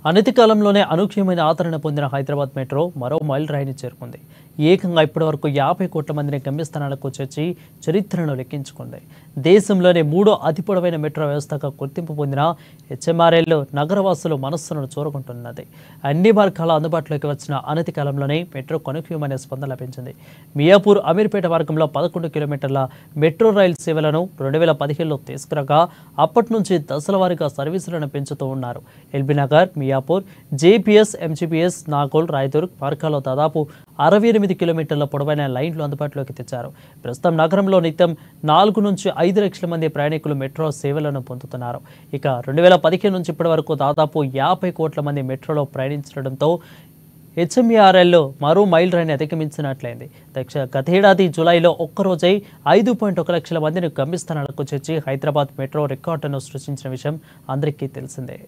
అనతి కాలంలోనే అనూహ్యమైన ఆదరణ పొందిన హైదరాబాద్ మెట్రో మరో మైల్ రాయిని చేరుకుంది. ఏకంగా ఇప్పటివరకు 50 కోట్ల మందిని గమ్యస్థానాలకు చేర్చి చరిత్రను లెక్కించుకుంది. దేశంలోనే మూడో అతి పొడవైన మెట్రో వ్యవస్థగా గుర్తింపు పొందిన హెచ్ఎంఆర్ఎల్ నగరవాసులు మనస్సును చూరగొంటున్నది. అన్ని మార్గాల అందుబాటులోకి వచ్చిన అనతి కాలంలోనే మెట్రో అనూహ్యమైన స్పందన లభించింది. మియాపూర్ అమీర్పేట మార్గంలో 11 కిలోమీటర్ల మెట్రో రైలు సేవలను 2015లో తీసుకురాగా అప్పటి నుంచి దశల వారీగా సర్వీసులను పెంచుతూ ఉన్నారు. ఎల్బీనగర్, మియాపూర్, జేపీఎస్, ఎంజీపీఎస్, నాగోల్, రాయదుర్గ్ మార్గాల్లో దాదాపు 68 కిలోమీటర్ల పొడవైన లైన్లు అందుబాటులోకి తెచ్చారు. ప్రస్తుతం నగరంలో నిత్యం 4 నుంచి 5 లక్షల మంది ప్రయాణికులు మెట్రో సేవలను పొందుతున్నారు. ఇక 2015 నుంచి ఇప్పటి వరకు దాదాపు 50 కోట్ల మంది మెట్రోలో ప్రయాణించడంతో హెచ్ఎంఆర్ఎల్ మరో మైల్ రాయిని అధిగమించినట్లయింది. గతేడాది జూలైలో ఒక్కరోజై 5.1 లక్షల మందిని గమ్యస్థానాలకు చేర్చి హైదరాబాద్ మెట్రో రికార్డును సృష్టించిన విషయం అందరికీ తెలిసిందే.